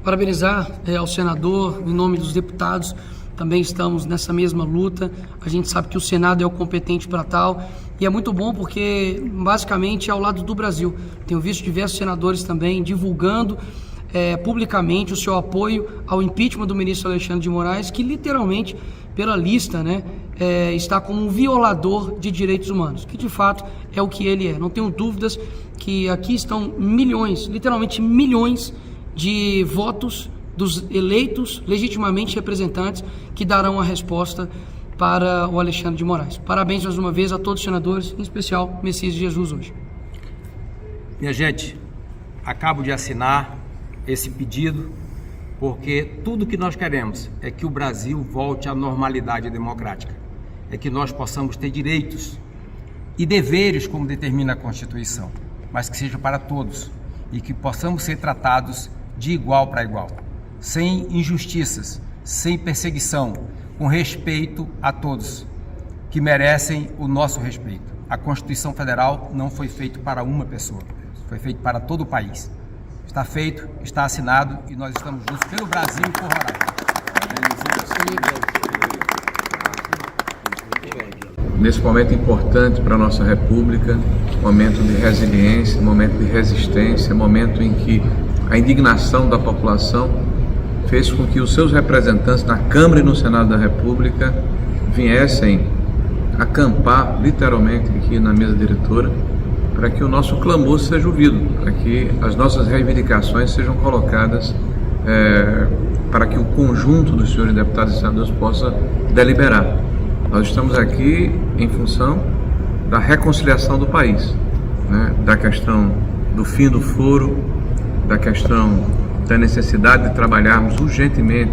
Parabenizar ao senador, em nome dos deputados, também estamos nessa mesma luta. A gente sabe que o Senado é o competente para tal, e é muito bom porque, basicamente, é ao lado do Brasil. Tenho visto diversos senadores também divulgando publicamente o seu apoio ao impeachment do ministro Alexandre de Moraes, que literalmente, pela lista, está como um violador de direitos humanos, que de fato é o que ele é. Não tenho dúvidas que aqui estão milhões, literalmente milhões de votos dos eleitos legitimamente representantes que darão a resposta para o Alexandre de Moraes. Parabéns mais uma vez a todos os senadores, em especial Messias de Jesus hoje. Minha gente, acabo de assinar esse pedido porque tudo que nós queremos é que o Brasil volte à normalidade democrática, é que nós possamos ter direitos e deveres como determina a Constituição, mas que seja para todos e que possamos ser tratados de igual para igual, sem injustiças, sem perseguição, com respeito a todos que merecem o nosso respeito. A Constituição Federal não foi feita para uma pessoa, foi feita para todo o país. Está feito, está assinado e nós estamos juntos pelo Brasil e por Roraima. Nesse momento importante para a nossa República, momento de resiliência, momento de resistência, momento em que a indignação da população fez com que os seus representantes na Câmara e no Senado da República viessem acampar literalmente aqui na mesa diretora para que o nosso clamor seja ouvido, para que as nossas reivindicações sejam colocadas, para que o conjunto dos senhores deputados e senadores possa deliberar. Nós estamos aqui em função da reconciliação do país, da questão do fim do foro, da questão da necessidade de trabalharmos urgentemente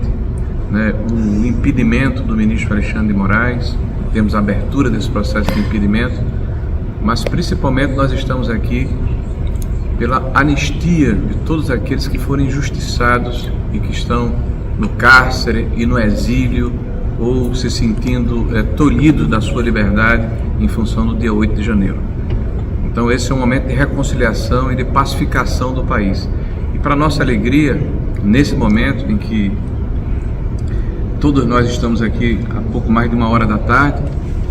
o impedimento do ministro Alexandre de Moraes, temos a abertura desse processo de impedimento, mas principalmente nós estamos aqui pela anistia de todos aqueles que foram injustiçados e que estão no cárcere e no exílio ou se sentindo tolhidos da sua liberdade em função do dia 8 de janeiro. Então esse é um momento de reconciliação e de pacificação do país. E para nossa alegria, nesse momento em que todos nós estamos aqui há pouco mais de 1h da tarde,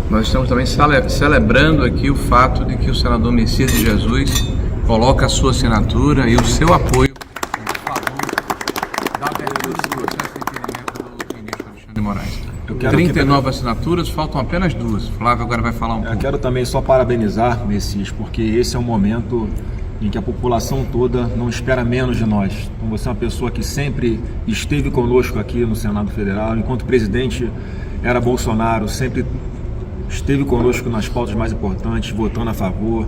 nós estamos também celebrando aqui o fato de que o senador Messias de Jesus coloca a sua assinatura e o seu apoio em favor da abertura do processo de impedimento do ministro Alexandre de Moraes. 39 assinaturas, faltam apenas 2. Flávio agora vai falar um pouco. Eu quero também só parabenizar, Messias, porque esse é um momento em que a população toda não espera menos de nós. Então, você é uma pessoa que sempre esteve conosco aqui no Senado Federal, enquanto o presidente era Bolsonaro, sempre esteve conosco nas pautas mais importantes, votando a favor,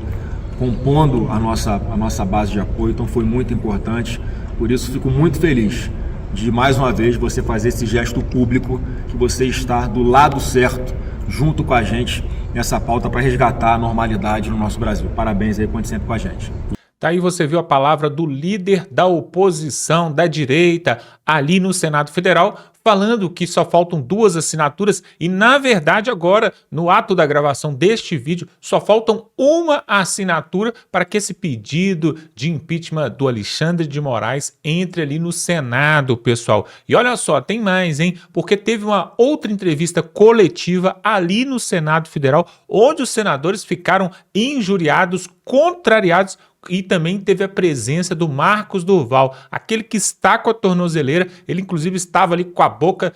compondo a nossa base de apoio, então foi muito importante. Por isso fico muito feliz de mais uma vez você fazer esse gesto público, que você está do lado certo, junto com a gente, nessa pauta para resgatar a normalidade no nosso Brasil. Parabéns aí, conte sempre com a gente. Tá aí, você viu a palavra do líder da oposição, da direita, ali no Senado Federal, falando que só faltam 2 assinaturas e, na verdade, agora, no ato da gravação deste vídeo, só faltam 1 assinatura para que esse pedido de impeachment do Alexandre de Moraes entre ali no Senado, pessoal. E olha só, tem mais, hein? Porque teve uma outra entrevista coletiva ali no Senado Federal, onde os senadores ficaram injuriados, contrariados, e também teve a presença do Marcos Durval, aquele que está com a tornozeleira. Ele inclusive estava ali com a boca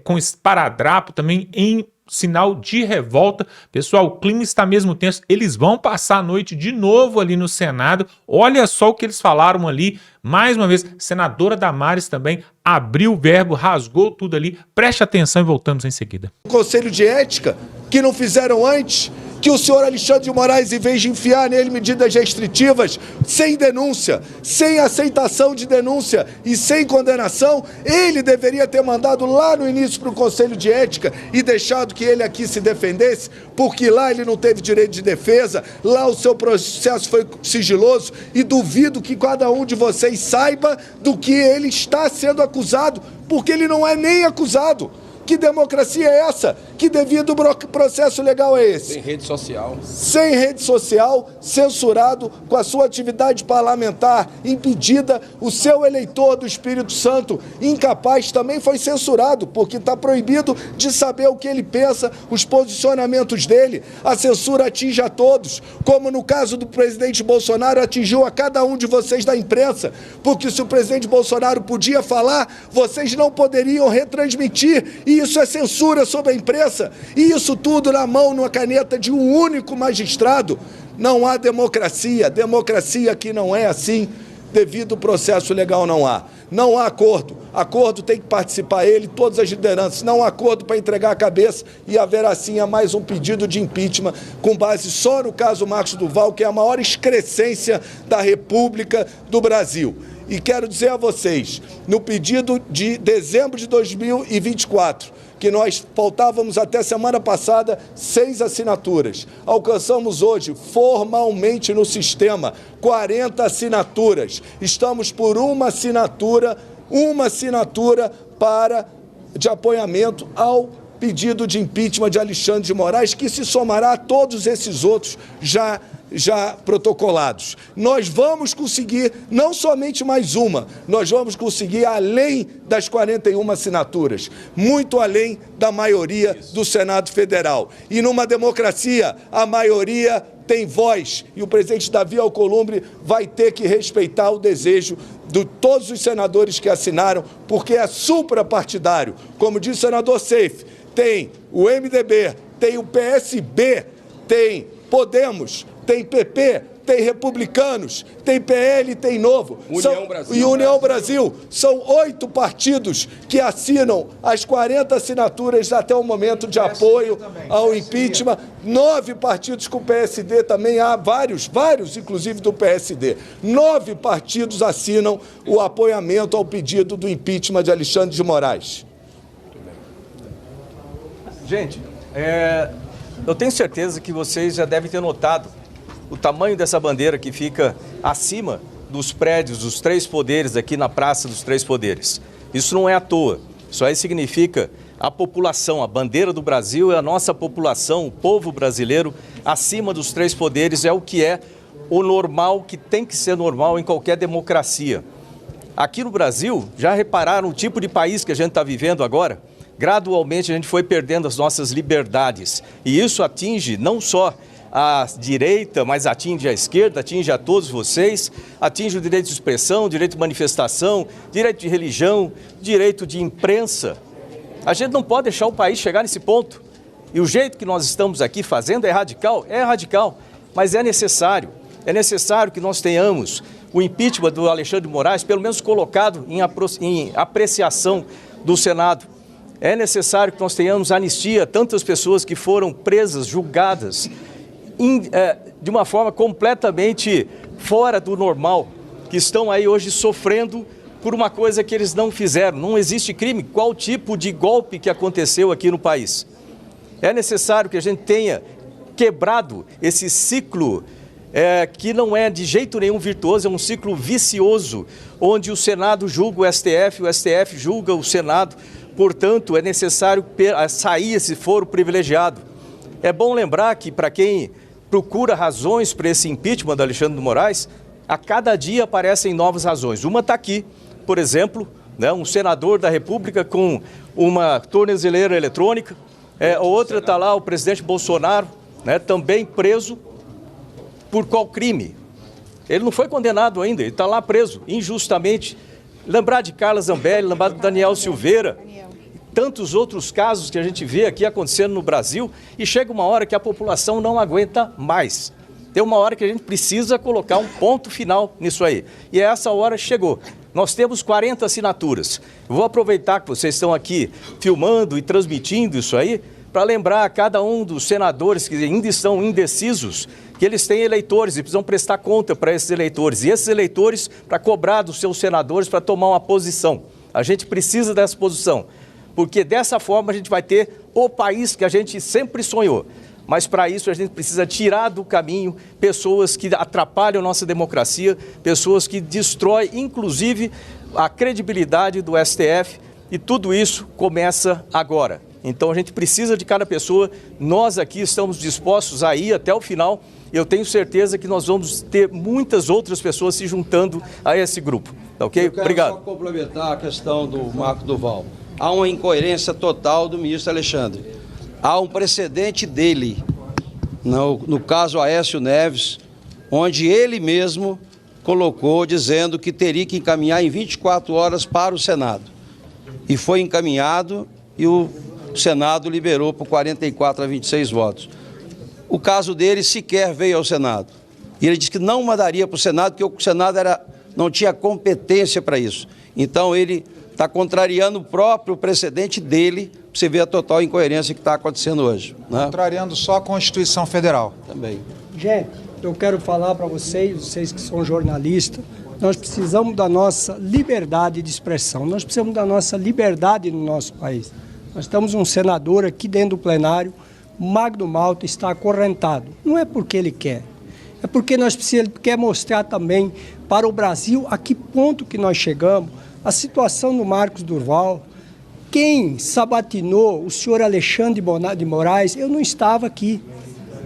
com esparadrapo também em sinal de revolta. Pessoal, o clima está mesmo tenso, eles vão passar a noite de novo ali no Senado. Olha só o que eles falaram ali, mais uma vez, senadora Damares também abriu o verbo, rasgou tudo ali. Preste atenção e voltamos em seguida. O Conselho de Ética, que não fizeram antes, que o senhor Alexandre de Moraes, em vez de enfiar nele medidas restritivas, sem denúncia, sem aceitação de denúncia e sem condenação, ele deveria ter mandado lá no início para o Conselho de Ética e deixado que ele aqui se defendesse, porque lá ele não teve direito de defesa, lá o seu processo foi sigiloso e duvido que cada um de vocês saiba do que ele está sendo acusado, porque ele não é nem acusado. Que democracia é essa? Que devido processo legal é esse? Sem rede social. Sem rede social, censurado, com a sua atividade parlamentar impedida, o seu eleitor do Espírito Santo, incapaz, também foi censurado, porque está proibido de saber o que ele pensa, os posicionamentos dele. A censura atinge a todos, como no caso do presidente Bolsonaro, atingiu a cada um de vocês da imprensa, porque se o presidente Bolsonaro podia falar, vocês não poderiam retransmitir, e isso é censura sobre a imprensa, e isso tudo na mão, numa caneta de um único magistrado. Não há democracia, democracia aqui não é assim, devido ao processo legal não há. Não há acordo tem que participar ele, todas as lideranças, não há acordo para entregar a cabeça e haverá sim mais um pedido de impeachment com base só no caso Marcos Duval, que é a maior excrescência da República do Brasil. E quero dizer a vocês, no pedido de dezembro de 2024, que nós faltávamos até semana passada 6 assinaturas. Alcançamos hoje, formalmente no sistema, 40 assinaturas. Estamos por uma assinatura de apoiamento ao pedido de impeachment de Alexandre de Moraes, que se somará a todos esses outros já protocolados. Nós vamos conseguir não somente mais uma, nós vamos conseguir além das 41 assinaturas, muito além da maioria do Senado Federal. E numa democracia, a maioria tem voz, e o presidente Davi Alcolumbre vai ter que respeitar o desejo de todos os senadores que assinaram, porque é suprapartidário. Como disse o senador Seif, tem o MDB, tem o PSB, tem Podemos, tem PP, tem Republicanos, tem PL, tem Novo. União Brasil. São 8 partidos que assinam as 40 assinaturas até o momento de apoio ao impeachment. 9 partidos com o PSD também, há vários, inclusive do PSD. 9 partidos assinam o apoiamento ao pedido do impeachment de Alexandre de Moraes. Gente, eu tenho certeza que vocês já devem ter notado o tamanho dessa bandeira que fica acima dos prédios dos 3 poderes aqui na Praça dos 3 Poderes. Isso não é à toa, isso aí significa a população, a bandeira do Brasil é a nossa população, o povo brasileiro acima dos 3 poderes é o que é o normal, que tem que ser normal em qualquer democracia. Aqui no Brasil, já repararam o tipo de país que a gente está vivendo agora? Gradualmente a gente foi perdendo as nossas liberdades e isso atinge não só a direita, mas atinge a esquerda, atinge a todos vocês, atinge o direito de expressão, direito de manifestação, direito de religião, direito de imprensa. A gente não pode deixar o país chegar nesse ponto. E o jeito que nós estamos aqui fazendo é radical, mas é necessário. É necessário que nós tenhamos o impeachment do Alexandre de Moraes, pelo menos colocado em apreciação do Senado. É necessário que nós tenhamos anistia a tantas pessoas que foram presas, julgadas, de uma forma completamente fora do normal, que estão aí hoje sofrendo por uma coisa que eles não fizeram. Não existe crime. Qual tipo de golpe que aconteceu aqui no país? É necessário que a gente tenha quebrado esse ciclo que não é de jeito nenhum virtuoso, é um ciclo vicioso, onde o Senado julga o STF julga o Senado. Portanto, é necessário sair esse foro privilegiado. É bom lembrar que, para quem procura razões para esse impeachment do Alexandre de Moraes, a cada dia aparecem novas razões. Uma está aqui, por exemplo, né, um senador da República com uma tornozeleira eletrônica, outra está lá o presidente Bolsonaro, né, também preso. Por qual crime? Ele não foi condenado ainda, ele está lá preso, injustamente. Lembrar de Carla Zambelli, lembrar de Daniel Silveira, tantos outros casos que a gente vê aqui acontecendo no Brasil, e chega uma hora que a população não aguenta mais. Tem uma hora que a gente precisa colocar um ponto final nisso aí. E essa hora chegou. Nós temos 40 assinaturas. Eu vou aproveitar que vocês estão aqui filmando e transmitindo isso aí, para lembrar a cada um dos senadores que ainda estão indecisos, que eles têm eleitores e precisam prestar conta para esses eleitores. E esses eleitores, para cobrar dos seus senadores, para tomar uma posição. A gente precisa dessa posição, porque dessa forma a gente vai ter o país que a gente sempre sonhou. Mas para isso a gente precisa tirar do caminho pessoas que atrapalham a nossa democracia, pessoas que destroem, inclusive, a credibilidade do STF, E tudo isso começa agora. Então a gente precisa de cada pessoa, nós aqui estamos dispostos a ir até o final. Eu tenho certeza que nós vamos ter muitas outras pessoas se juntando a esse grupo. Tá ok? Obrigado. Eu quero só complementar a questão do Marco Duval. Há uma incoerência total do ministro Alexandre. Há um precedente dele, no caso Aécio Neves, onde ele mesmo colocou dizendo que teria que encaminhar em 24 horas para o Senado. E foi encaminhado e o Senado liberou por 44 a 26 votos. O caso dele sequer veio ao Senado. E ele disse que não mandaria para o Senado, porque o Senado não tinha competência para isso. Então ele está contrariando o próprio precedente dele, para você ver a total incoerência que está acontecendo hoje, né? Contrariando só a Constituição Federal. Também. Gente, eu quero falar para vocês que são jornalistas, nós precisamos da nossa liberdade de expressão, nós precisamos da nossa liberdade no nosso país. Nós temos um senador aqui dentro do plenário, Magno Malta, está acorrentado. Não é porque ele quer, é porque ele quer mostrar também para o Brasil a que ponto que nós chegamos, a situação do Marcos Durval. Quem sabatinou o senhor Alexandre de Moraes, eu não estava aqui,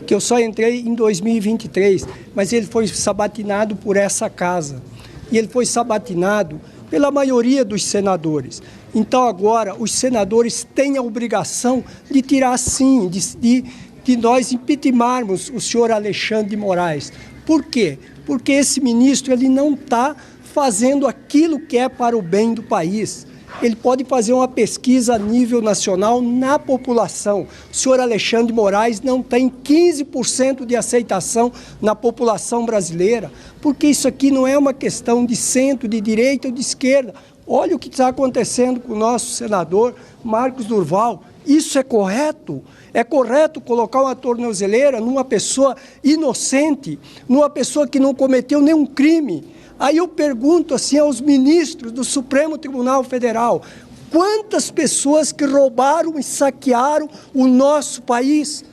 que eu só entrei em 2023, mas ele foi sabatinado por essa casa. E ele foi sabatinado pela maioria dos senadores. Então agora os senadores têm a obrigação de tirar sim, de nós impeachmentarmos o senhor Alexandre de Moraes. Por quê? Porque esse ministro ele não está fazendo aquilo que é para o bem do país. Ele pode fazer uma pesquisa a nível nacional na população. O senhor Alexandre de Moraes não tem 15% de aceitação na população brasileira, porque isso aqui não é uma questão de centro, de direita ou de esquerda. Olha o que está acontecendo com o nosso senador Marcos Durval. Isso é correto? É correto colocar uma tornozeleira numa pessoa inocente, numa pessoa que não cometeu nenhum crime? Aí eu pergunto assim aos ministros do Supremo Tribunal Federal, quantas pessoas que roubaram e saquearam o nosso país?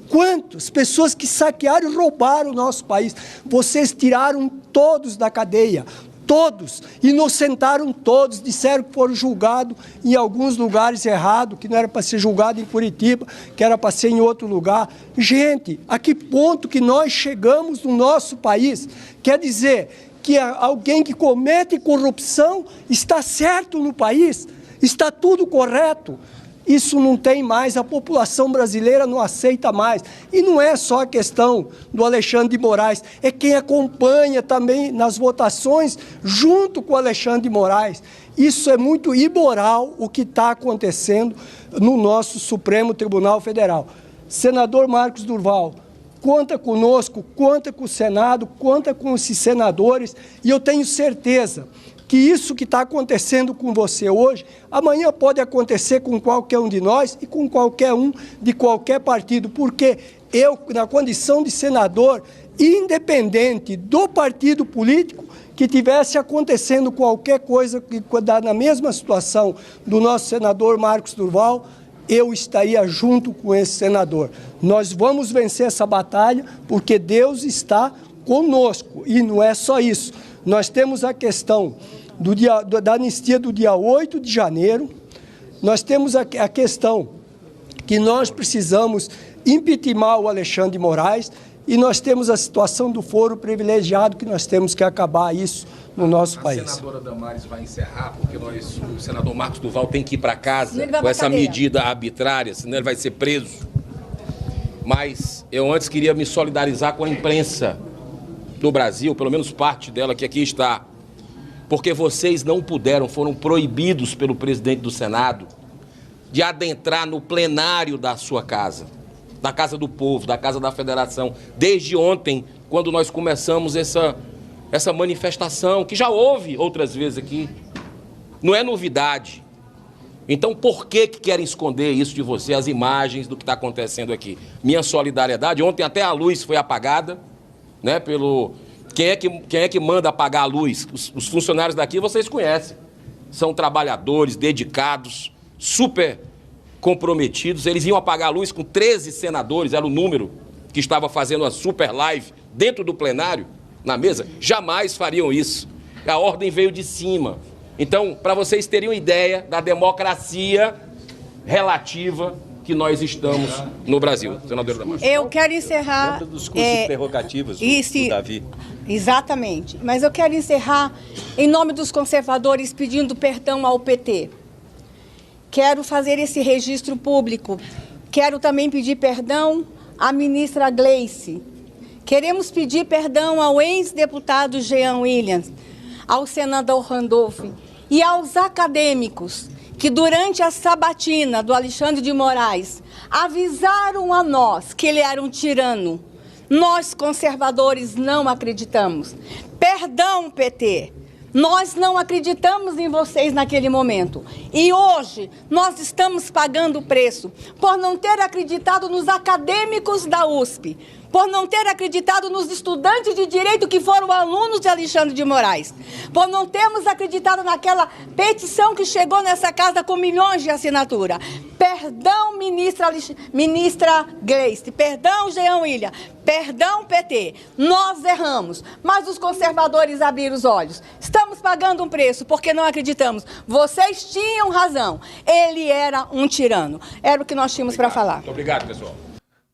Quantas pessoas que saquearam e roubaram o nosso país? Vocês tiraram todos da cadeia, todos, inocentaram todos, disseram que foram julgados em alguns lugares errados, que não era para ser julgado em Curitiba, que era para ser em outro lugar. Gente, a que ponto que nós chegamos no nosso país? Quer dizer que alguém que comete corrupção está certo no país? Está tudo correto? Isso não tem mais, a população brasileira não aceita mais. E não é só a questão do Alexandre de Moraes, é quem acompanha também nas votações junto com o Alexandre de Moraes. Isso é muito imoral o que está acontecendo no nosso Supremo Tribunal Federal. Senador Marcos Durval, conta conosco, conta com o Senado, conta com esses senadores, e eu tenho certeza que isso que está acontecendo com você hoje, amanhã pode acontecer com qualquer um de nós e com qualquer um de qualquer partido, porque eu, na condição de senador, independente do partido político, que tivesse acontecendo qualquer coisa na mesma situação do nosso senador Marcos Durval, eu estaria junto com esse senador. Nós vamos vencer essa batalha porque Deus está conosco. E não é só isso. Nós temos a questão da anistia do dia 8 de janeiro. Nós temos a questão que nós precisamos impeachmentar o Alexandre de Moraes. E nós temos a situação do foro privilegiado, que nós temos que acabar isso no nosso país. A senadora Damares vai encerrar, porque o senador Marcos Durval tem que ir para casa com essa medida arbitrária, senão ele vai ser preso. Mas eu antes queria me solidarizar com a imprensa do Brasil, pelo menos parte dela que aqui está, porque vocês não puderam, foram proibidos pelo presidente do Senado de adentrar no plenário da sua casa, da Casa do Povo, da Casa da Federação, desde ontem, quando nós começamos essa manifestação, que já houve outras vezes aqui. Não é novidade. Então, por que querem esconder isso de você, as imagens do que está acontecendo aqui? Minha solidariedade, ontem até a luz foi apagada, né, Quem é que manda apagar a luz? Os funcionários daqui vocês conhecem. São trabalhadores, dedicados, super comprometidos. Eles iam apagar a luz com 13 senadores, era o número que estava fazendo a super live dentro do plenário, na mesa. Jamais fariam isso. A ordem veio de cima. Então, para vocês terem uma ideia da democracia relativa que nós estamos no Brasil, senadora Damares. Eu quero encerrar... Lembra dos cursos de prerrogativas do Davi? Exatamente. Mas eu quero encerrar em nome dos conservadores pedindo perdão ao PT. Quero fazer esse registro público. Quero também pedir perdão à ministra Gleice. Queremos pedir perdão ao ex-deputado Jean Williams, ao senador Randolph e aos acadêmicos que durante a sabatina do Alexandre de Moraes avisaram a nós que ele era um tirano. Nós, conservadores, não acreditamos. Perdão, PT. Nós não acreditamos em vocês naquele momento. E hoje nós estamos pagando o preço por não ter acreditado nos acadêmicos da USP, por não ter acreditado nos estudantes de direito que foram alunos de Alexandre de Moraes, por não termos acreditado naquela petição que chegou nessa casa com milhões de assinaturas. Perdão, ministra Gleice, perdão, Jean William, perdão, PT. Nós erramos, mas os conservadores abriram os olhos. Estamos pagando um preço porque não acreditamos. Vocês tinham razão. Ele era um tirano. Era o que nós tínhamos para falar. Muito obrigado, pessoal.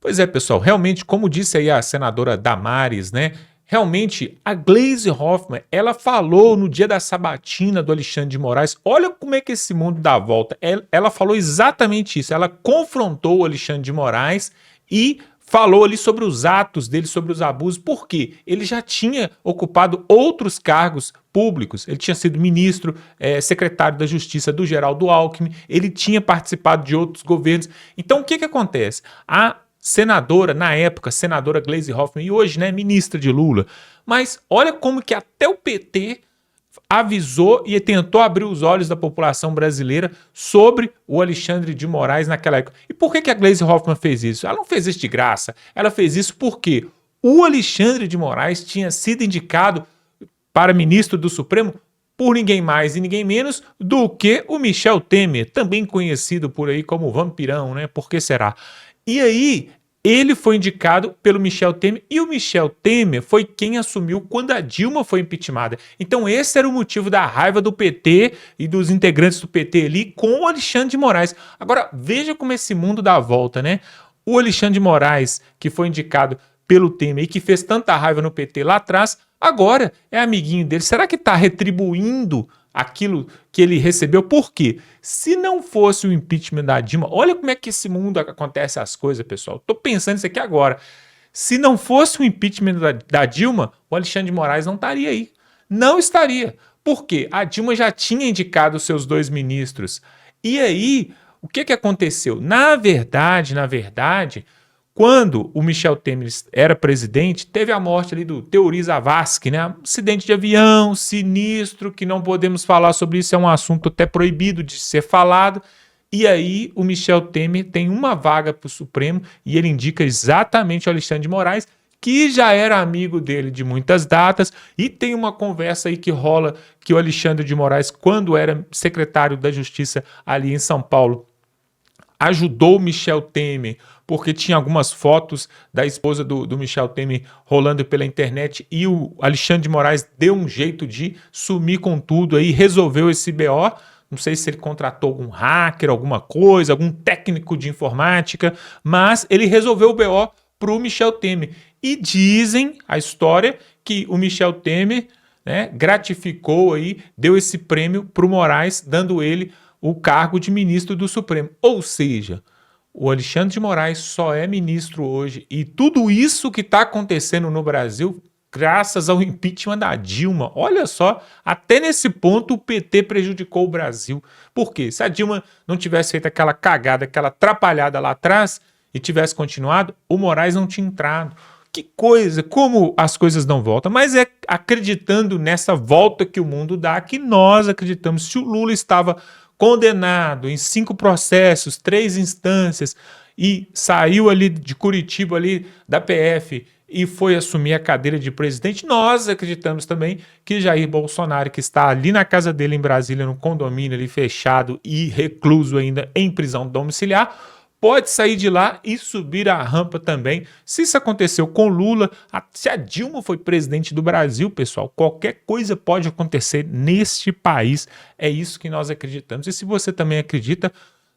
Pois é, pessoal, realmente, como disse aí a senadora Damares, né? Realmente, a Gleisi Hoffmann, ela falou no dia da sabatina do Alexandre de Moraes, olha como é que esse mundo dá a volta. Ela falou exatamente isso, ela confrontou o Alexandre de Moraes e falou ali sobre os atos dele, sobre os abusos, porque ele já tinha ocupado outros cargos públicos, ele tinha sido ministro, secretário da Justiça do Geraldo Alckmin, ele tinha participado de outros governos. Então, o que acontece? A senadora, na época, senadora Gleisi Hoffmann, e hoje, né, ministra de Lula. Mas olha como que até o PT avisou e tentou abrir os olhos da população brasileira sobre o Alexandre de Moraes naquela época. E por que a Gleisi Hoffmann fez isso? Ela não fez isso de graça. Ela fez isso porque o Alexandre de Moraes tinha sido indicado para ministro do Supremo por ninguém mais e ninguém menos do que o Michel Temer, também conhecido por aí como vampirão, né? Por que será? E aí, ele foi indicado pelo Michel Temer e o Michel Temer foi quem assumiu quando a Dilma foi impeachmentada. Então esse era o motivo da raiva do PT e dos integrantes do PT ali com o Alexandre de Moraes. Agora, veja como esse mundo dá a volta, né? O Alexandre de Moraes, que foi indicado pelo Temer e que fez tanta raiva no PT lá atrás, agora é amiguinho dele. Será que está retribuindo aquilo que ele recebeu? Por quê? Se não fosse o impeachment da Dilma, olha como é que esse mundo acontece as coisas, pessoal. Tô pensando isso aqui agora. Se não fosse o impeachment da Dilma, o Alexandre de Moraes não estaria aí. Não estaria. Por quê? A Dilma já tinha indicado os seus 2 ministros. E aí, o que aconteceu? Na verdade, quando o Michel Temer era presidente, teve a morte ali do Teori Zavascki, né? Um acidente de avião, sinistro, que não podemos falar sobre isso, é um assunto até proibido de ser falado. E aí o Michel Temer tem uma vaga para o Supremo e ele indica exatamente o Alexandre de Moraes, que já era amigo dele de muitas datas, e tem uma conversa aí que rola que o Alexandre de Moraes, quando era secretário da Justiça ali em São Paulo, ajudou o Michel Temer, porque tinha algumas fotos da esposa do Michel Temer rolando pela internet e o Alexandre de Moraes deu um jeito de sumir com tudo aí, resolveu esse BO. Não sei se ele contratou algum hacker, alguma coisa, algum técnico de informática, mas ele resolveu o BO para o Michel Temer. E dizem a história que o Michel Temer, né, gratificou aí, deu esse prêmio para o Moraes, dando ele o cargo de ministro do Supremo. Ou seja, o Alexandre de Moraes só é ministro hoje e tudo isso que está acontecendo no Brasil graças ao impeachment da Dilma. Olha só, até nesse ponto o PT prejudicou o Brasil. Por quê? Se a Dilma não tivesse feito aquela cagada, aquela atrapalhada lá atrás e tivesse continuado, o Moraes não tinha entrado. Que coisa, como as coisas não voltam. Mas é acreditando nessa volta que o mundo dá que nós acreditamos. Se o Lula estava condenado em 5 processos, 3 instâncias, e saiu ali de Curitiba, ali da PF, e foi assumir a cadeira de presidente, nós acreditamos também que Jair Bolsonaro, que está ali na casa dele em Brasília, no condomínio ali fechado e recluso ainda em prisão domiciliar, pode sair de lá e subir a rampa também. Se isso aconteceu com Lula, se a Dilma foi presidente do Brasil, pessoal, qualquer coisa pode acontecer neste país. É isso que nós acreditamos. E se você também acredita,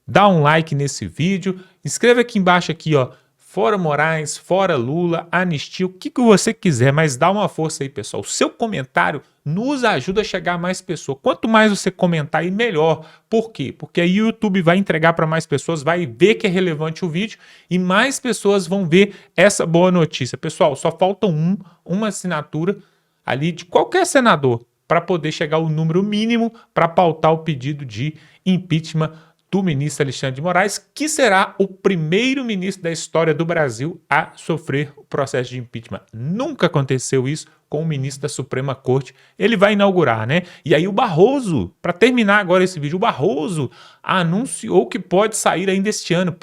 dá um like nesse vídeo, escreva aqui embaixo aqui, ó, fora Moraes, fora Lula, anistia, o que você quiser, mas dá uma força aí, pessoal. O seu comentário nos ajuda a chegar a mais pessoas. Quanto mais você comentar aí, melhor. Por quê? Porque aí o YouTube vai entregar para mais pessoas, vai ver que é relevante o vídeo e mais pessoas vão ver essa boa notícia. Pessoal, só falta uma assinatura ali de qualquer senador para poder chegar ao número mínimo para pautar o pedido de impeachment do ministro Alexandre de Moraes, que será o primeiro ministro da história do Brasil a sofrer o processo de impeachment. Nunca aconteceu isso com o ministro da Suprema Corte. Ele vai inaugurar, né? E aí o Barroso, para terminar agora esse vídeo, o Barroso anunciou que pode sair ainda este ano,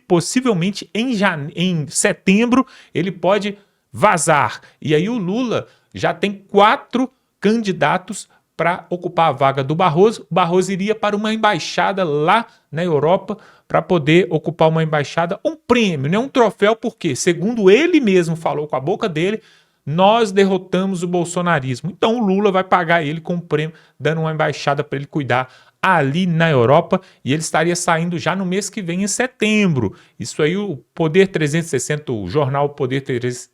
possivelmente em setembro, ele pode vazar. E aí o Lula já tem 4 candidatos para ocupar a vaga do Barroso. O Barroso iria para uma embaixada lá na Europa para poder ocupar uma embaixada, um prêmio, né? Um troféu, porque, segundo ele mesmo falou com a boca dele, nós derrotamos o bolsonarismo. Então o Lula vai pagar ele com um prêmio, dando uma embaixada para ele cuidar ali na Europa, e ele estaria saindo já no mês que vem, em setembro. Isso aí o Poder 360, o jornal Poder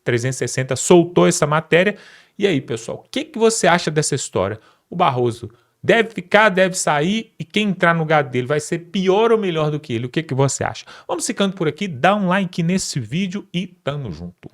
360 soltou essa matéria. E aí, pessoal, o que você acha dessa história? O Barroso deve ficar, deve sair, e quem entrar no lugar dele vai ser pior ou melhor do que ele? O que você acha? Vamos ficando por aqui, dá um like nesse vídeo e tamo junto.